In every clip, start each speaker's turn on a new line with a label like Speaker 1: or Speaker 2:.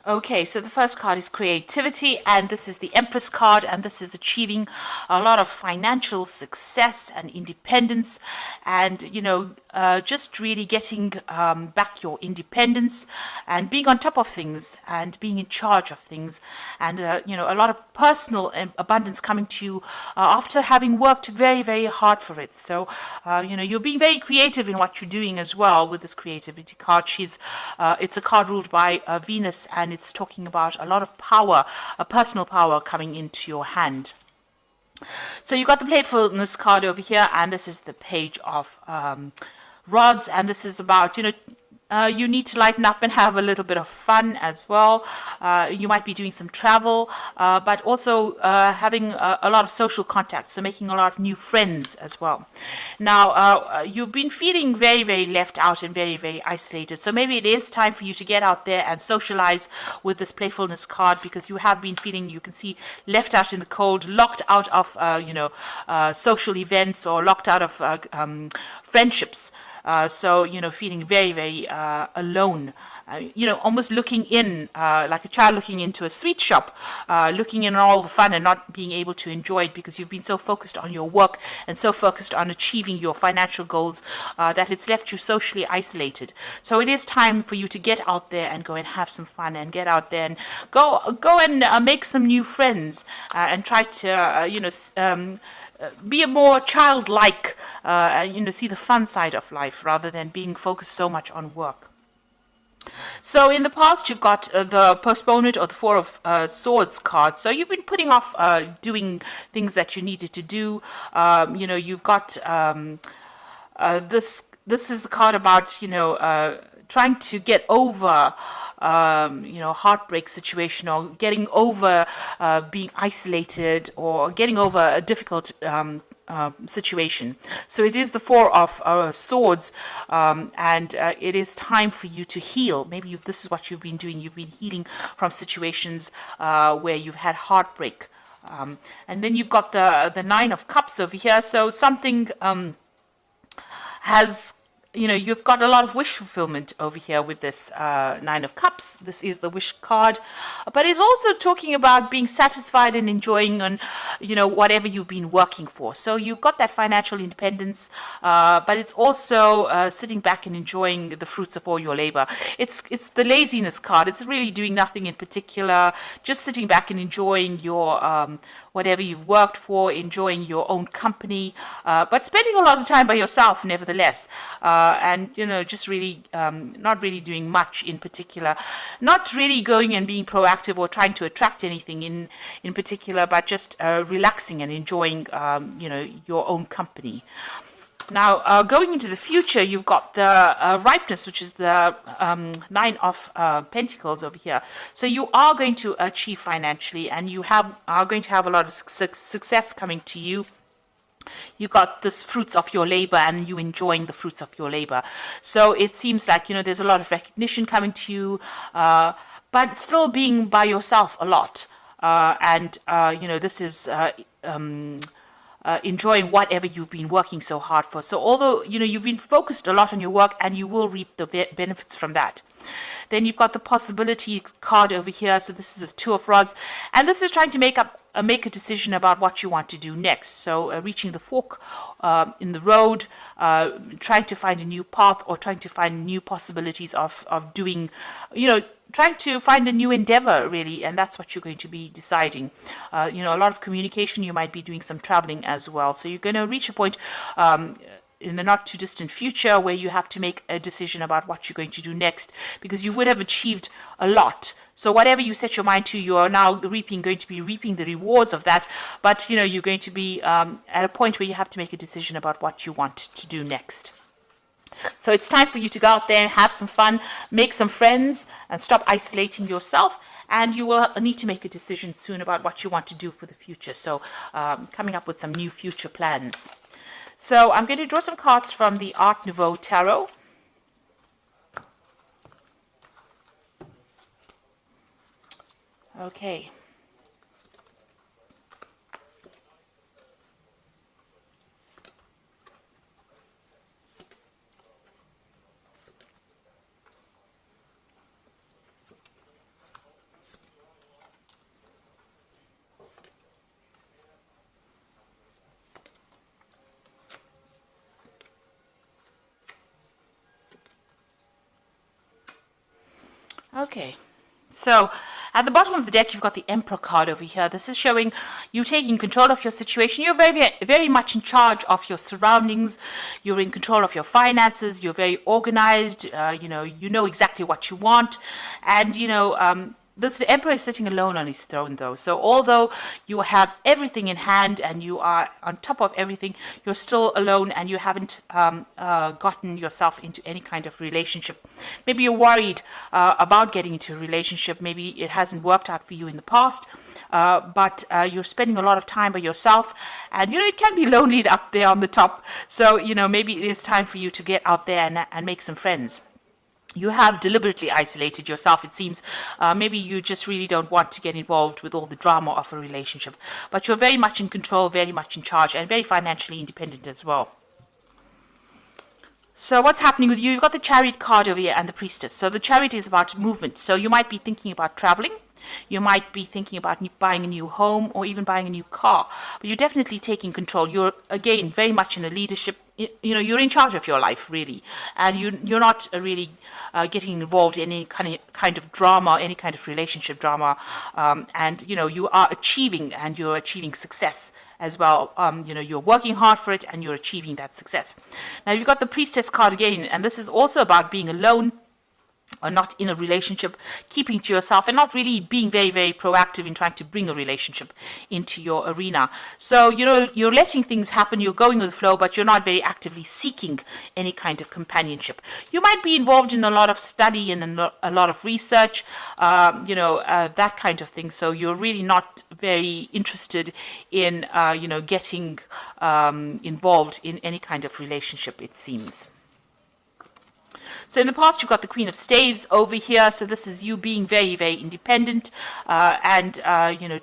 Speaker 1: Okay, so the first card is creativity, and this is the Empress card, and this is achieving a lot of financial success and independence, and just really getting back your independence and being on top of things and being in charge of things, and a lot of personal abundance coming to you after having worked very, very hard for it. So, you're being very creative in what you're doing as well with this creativity card. It's a card ruled by Venus, and it's talking about a lot of power, a personal power coming into your hand. So you got the playfulness card over here, and this is the page of rods, and this is about you need to lighten up and have a little bit of fun as well. You might be doing some travel, but also having a lot of social contacts, so making a lot of new friends as well. Now, you've been feeling very, very left out and very, very isolated, so maybe it is time for you to get out there and socialize with this playfulness card, because you have been feeling, you can see, left out in the cold, locked out of social events, or locked out of friendships. So, feeling very, very alone, almost looking in, like a child looking into a sweet shop, looking in all the fun and not being able to enjoy it because you've been so focused on your work and so focused on achieving your financial goals that it's left you socially isolated. So it is time for you to get out there and go and have some fun, and get out there and go and make some new friends, and try to, be a more childlike, see the fun side of life rather than being focused so much on work. So in the past, you've got the postponement or the Four of Swords card. So you've been putting off doing things that you needed to do. You've got this. This is the card about trying to get over heartbreak situation, or getting over being isolated, or getting over a difficult situation. So it is the Four of Swords, and it is time for you to heal. Maybe this is what you've been doing. You've been healing from situations where you've had heartbreak. And then you've got the Nine of Cups over here. So something has you've got a lot of wish fulfillment over here with this Nine of Cups. This is the wish card, but it's also talking about being satisfied and enjoying on, whatever you've been working for. So you've got that financial independence, but it's also sitting back and enjoying the fruits of all your labor. It's the laziness card. It's really doing nothing in particular, just sitting back and enjoying your whatever you've worked for, enjoying your own company, but spending a lot of time by yourself nevertheless. And just really not really doing much in particular, not really going and being proactive or trying to attract anything in particular, but just relaxing and enjoying your own company. Now, going into the future, you've got the ripeness, which is the Nine of Pentacles over here. So you are going to achieve financially, and you are going to have a lot of success coming to you. You got this fruits of your labor, and you enjoying the fruits of your labor. So it seems like there's a lot of recognition coming to you, but still being by yourself a lot. And this is enjoying whatever you've been working so hard for. So although you've been focused a lot on your work, and you will reap the benefits from that. Then you've got the possibility card over here. So this is the Two of Rods, and this is trying to make a decision about what you want to do next. So reaching the fork in the road, trying to find a new path, or trying to find new possibilities of doing, trying to find a new endeavor, really, and that's what you're going to be deciding. A lot of communication. You might be doing some traveling as well. So you're going to reach a point in the not too distant future where you have to make a decision about what you're going to do next, because you would have achieved a lot. So whatever you set your mind to, you are now going to be reaping the rewards of that. But you're going to be at a point where you have to make a decision about what you want to do next. So it's time for you to go out there and have some fun, make some friends, and stop isolating yourself. And you will need to make a decision soon about what you want to do for the future. So coming up with some new future plans. So I'm going to draw some cards from the Art Nouveau Tarot. Okay. Okay. So at the bottom of the deck, you've got the Emperor card over here. This is showing you taking control of your situation. You're very much in charge of your surroundings. You're in control of your finances. You're very organized. You know exactly what you want. And, this emperor is sitting alone on his throne, though. So although you have everything in hand and you are on top of everything, you're still alone and you haven't gotten yourself into any kind of relationship. Maybe you're worried about getting into a relationship. Maybe it hasn't worked out for you in the past, but you're spending a lot of time by yourself. And, it can be lonely up there on the top. So, maybe it is time for you to get out there and make some friends. You have deliberately isolated yourself, it seems. Maybe you just really don't want to get involved with all the drama of a relationship. But you're very much in control, very much in charge, and very financially independent as well. So what's happening with you? You've got the Chariot card over here and the Priestess. So the Chariot is about movement. So you might be thinking about traveling. You might be thinking about buying a new home or even buying a new car. But you're definitely taking control. You're, again, very much in a leadership. You're in charge of your life, really. And you're not really getting involved in any kind of drama, any kind of relationship drama. And you are achieving, and you're achieving success as well. You're working hard for it and you're achieving that success. Now, you've got the Priestess card again, and this is also about being alone, or not in a relationship, keeping to yourself and not really being very, very proactive in trying to bring a relationship into your arena. So, you're letting things happen, you're going with the flow, but you're not very actively seeking any kind of companionship. You might be involved in a lot of study and a lot of research, that kind of thing. So you're really not very interested in, getting involved in any kind of relationship, it seems. So in the past, you've got the Queen of Staves over here. So this is you being very, very independent and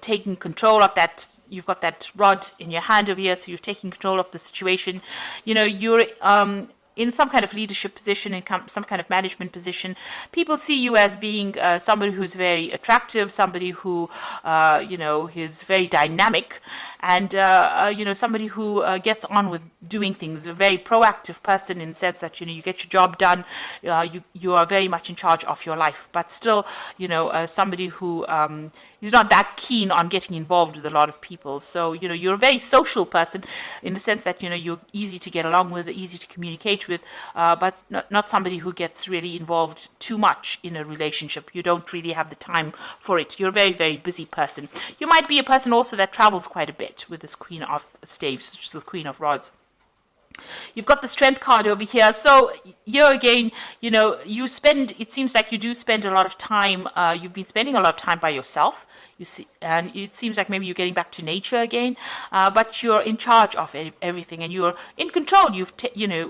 Speaker 1: taking control of that. You've got that rod in your hand over here, so you're taking control of the situation. You're in some kind of leadership position, in some kind of management position. People see you as being somebody who's very attractive, somebody who, is very dynamic, and, somebody who gets on with doing things, a very proactive person in the sense that, you get your job done, you are very much in charge of your life, but still, somebody who is not that keen on getting involved with a lot of people. So, you're a very social person in the sense that, you're easy to get along with, easy to communicate with, but not somebody who gets really involved too much in a relationship. You don't really have the time for it. You're a very, very busy person. You might be a person also that travels quite a bit with this Queen of Staves, which is the Queen of Rods. You've got the Strength card over here. So here again, it seems like you do spend a lot of time, you've been spending a lot of time by yourself, you see, and it seems like maybe you're getting back to nature again, but you're in charge of everything and you're in control.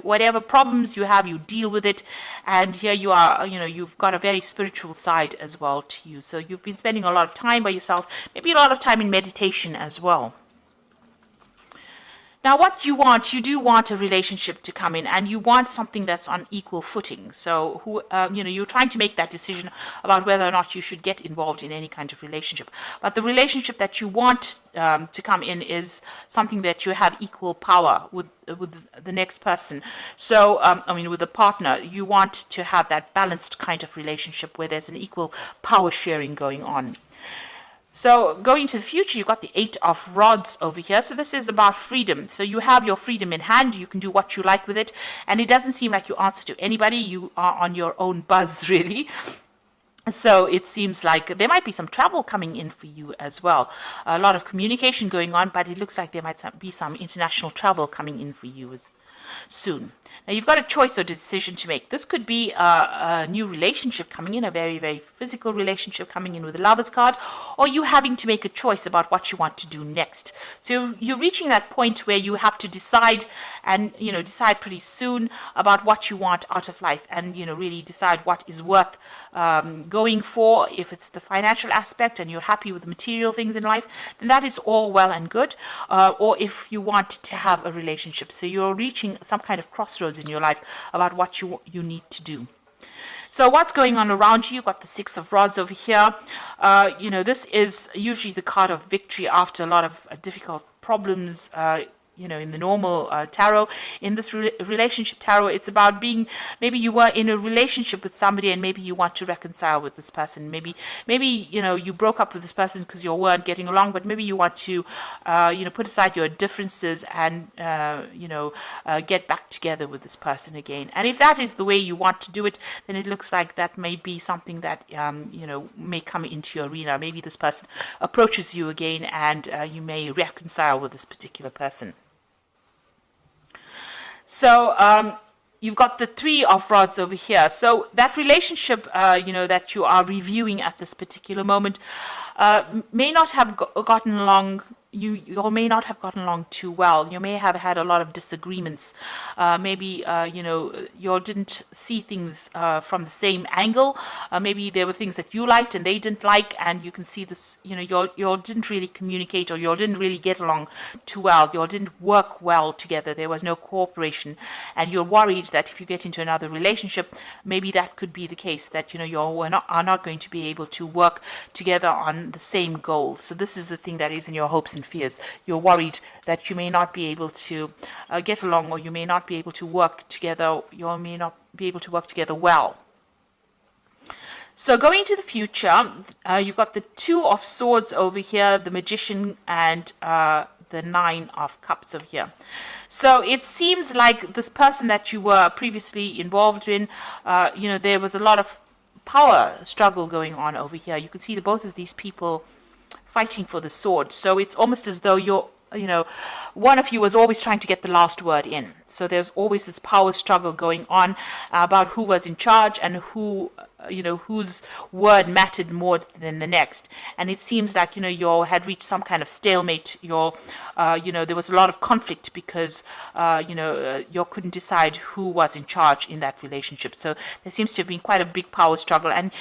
Speaker 1: Whatever problems you have, you deal with it. And here you are, you've got a very spiritual side as well to you. So you've been spending a lot of time by yourself, maybe a lot of time in meditation as well. Now, what you do want a relationship to come in, and you want something that's on equal footing. So, you're trying to make that decision about whether or not you should get involved in any kind of relationship. But the relationship that you want to come in is something that you have equal power with the next person. So, with the partner, you want to have that balanced kind of relationship where there's an equal power sharing going on. So going into the future, you've got the Eight of Rods over here. So this is about freedom. So you have your freedom in hand. You can do what you like with it. And it doesn't seem like you answer to anybody. You are on your own buzz, really. So it seems like there might be some travel coming in for you as well. A lot of communication going on, but it looks like there might be some international travel coming in for you soon. Now, you've got a choice or decision to make. This could be a new relationship coming in, a very, very physical relationship coming in with the Lovers card, or you having to make a choice about what you want to do next. So you're reaching that point where you have to decide and, decide pretty soon about what you want out of life and, really decide what is worth going for. If it's the financial aspect and you're happy with the material things in life, then that is all well and good. Or if you want to have a relationship. So you're reaching some kind of crossroads in your life about what you need to do. So what's going on around you? You've got the Six of Rods over here. This is usually the card of victory after a lot of difficult problems. in the normal tarot. In this relationship tarot, it's about being, maybe you were in a relationship with somebody and maybe you want to reconcile with this person. Maybe you broke up with this person because you weren't getting along, but maybe you want to put aside your differences and get back together with this person again. And if that is the way you want to do it, then it looks like that may be something that may come into your arena. Maybe this person approaches you again and you may reconcile with this particular person. So you've got the Three of Rods over here. So that relationship, that you are reviewing at this particular moment may not have gotten along. You may not have gotten along too well. You may have had a lot of disagreements. Maybe, you all didn't see things from the same angle. Maybe there were things that you liked and they didn't like, and you can see this, you all didn't really communicate, or you all didn't really get along too well. You all didn't work well together. There was no cooperation. And you're worried that if you get into another relationship, maybe that could be the case, that, you all are not going to be able to work together on the same goal. So this is the thing that is in your hopes and fears. You're worried that you may not be able to get along, or you may not be able to work together. You may not be able to work together well. So going into the future, you've got the Two of Swords over here, the Magician, and the Nine of Cups over here. So it seems like this person that you were previously involved in, there was a lot of power struggle going on over here. You can see that both of these people fighting for the sword. So it's almost as though one of you was always trying to get the last word in. So there's always this power struggle going on about who was in charge and whose word mattered more than the next. And it seems like, you all had reached some kind of stalemate. There was a lot of conflict because, you couldn't decide who was in charge in that relationship. So there seems to have been quite a big power struggle. And,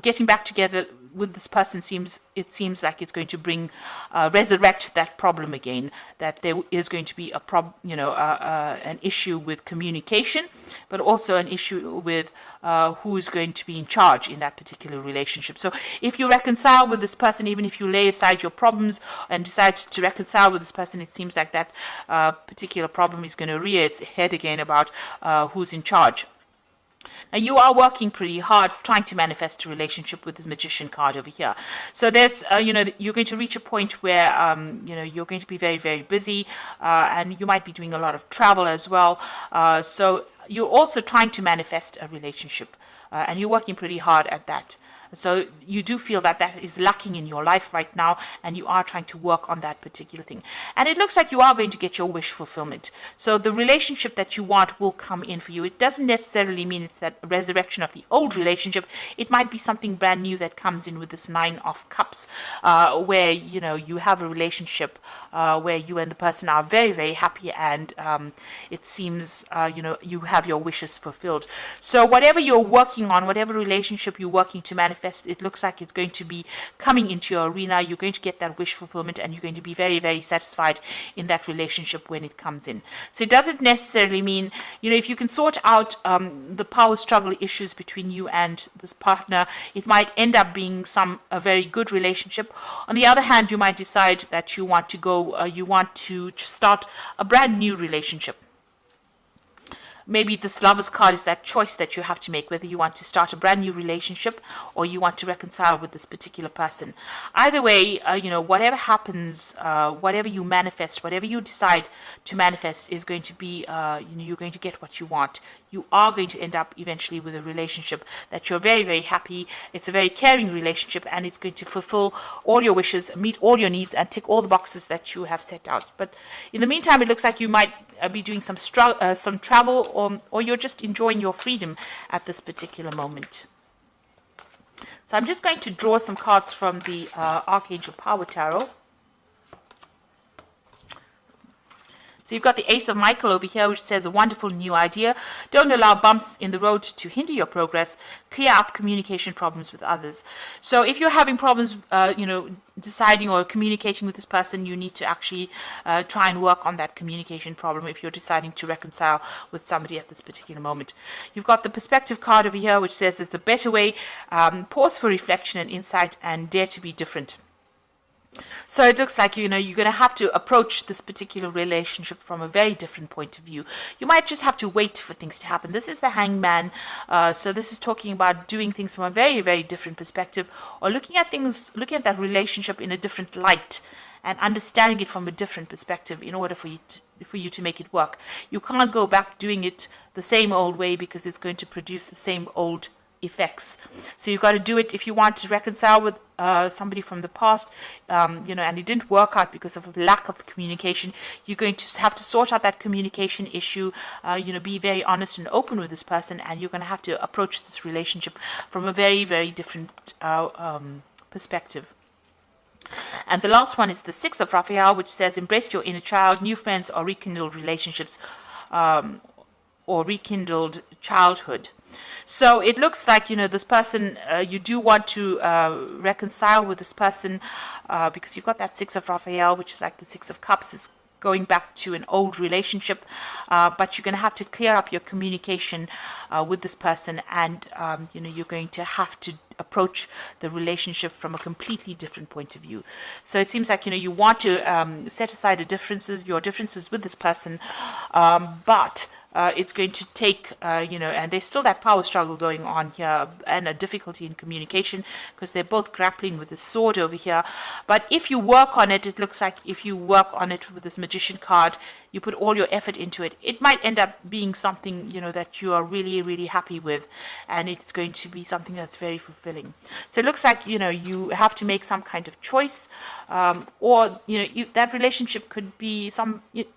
Speaker 1: getting back together with this person seems like it's going to resurrect that problem again, that there is going to be an issue with communication, but also an issue with who is going to be in charge in that particular relationship. So if you reconcile with this person, even if you lay aside your problems and decide to reconcile with this person, it seems like that particular problem is going to rear its head again about who's in charge. Now, you are working pretty hard trying to manifest a relationship with this Magician card over here. So there's, you're going to reach a point where, you're going to be very, very busy, and you might be doing a lot of travel as well. So you're also trying to manifest a relationship, and you're working pretty hard at that. So you do feel that that is lacking in your life right now, and you are trying to work on that particular thing. And it looks like you are going to get your wish fulfillment. So the relationship that you want will come in for you. It doesn't necessarily mean it's that resurrection of the old relationship. It might be something brand new that comes in with this Nine of Cups, where, you have a relationship where you and the person are very, very happy, and it seems, you have your wishes fulfilled. So whatever you're working on, whatever relationship you're working to manifest, it looks like it's going to be coming into your arena. You're going to get that wish fulfillment, and you're going to be very, very satisfied in that relationship when it comes in. So it doesn't necessarily mean, if you can sort out the power struggle issues between you and this partner, it might end up being a very good relationship. On the other hand, you might decide that you want to start a brand new relationship. Maybe this Lover's card is that choice that you have to make, whether you want to start a brand new relationship or you want to reconcile with this particular person. Either way, whatever happens, whatever you manifest, whatever you decide to manifest is going to be, you're going to get what you want. You are going to end up eventually with a relationship that you're very, very happy. It's a very caring relationship, and it's going to fulfill all your wishes, meet all your needs, and tick all the boxes that you have set out. But in the meantime, it looks like you might be doing some travel, or you're just enjoying your freedom at this particular moment. So I'm just going to draw some cards from the Archangel Power Tarot. So you've got the Ace of Michael over here, which says a wonderful new idea. Don't allow bumps in the road to hinder your progress. Clear up communication problems with others. So if you're having problems, deciding or communicating with this person, you need to actually try and work on that communication problem if you're deciding to reconcile with somebody at this particular moment. You've got the Perspective card over here, which says it's a better way. Pause for reflection and insight, and dare to be different. So it looks like, you're going to have to approach this particular relationship from a very different point of view. You might just have to wait for things to happen. This is the Hangman. So this is talking about doing things from a very, very different perspective, or looking at that relationship in a different light and understanding it from a different perspective in order for you to make it work. You can't go back doing it the same old way, because it's going to produce the same old effects. So you've got to do it if you want to reconcile with somebody from the past, and it didn't work out because of a lack of communication. You're going to have to sort out that communication issue, be very honest and open with this person, and you're going to have to approach this relationship from a very, very different perspective. And the last one is the Six of Raphael, which says, embrace your inner child, new friends or rekindled relationships, or rekindled childhood. So it looks like, this person, you do want to reconcile with this person, because you've got that Six of Raphael, which is like the Six of Cups, is going back to an old relationship, but you're going to have to clear up your communication with this person, and you're going to have to approach the relationship from a completely different point of view. So it seems like, you want to set aside your differences with this person, but it's going to take, and there's still that power struggle going on here, and a difficulty in communication, because they're both grappling with the sword over here. But if you work on it, it looks like if you work on it with this Magician card, you put all your effort into it, it might end up being something, that you are really, really happy with, and it's going to be something that's very fulfilling. So it looks like, you have to make some kind of choice, or, that relationship could be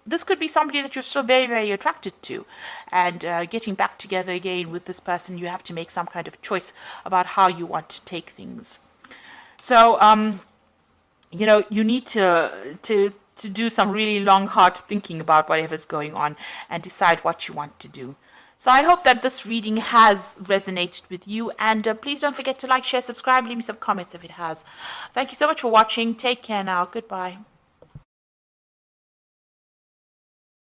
Speaker 1: this could be somebody that you're still very, very attracted to, and getting back together again with this person, you have to make some kind of choice about how you want to take things. So, you need to do some really long, hard thinking about whatever's going on and decide what you want to do. So I hope that this reading has resonated with you, and please don't forget to like, share, subscribe, leave me some comments if it has. Thank you so much for watching. Take care now. Goodbye.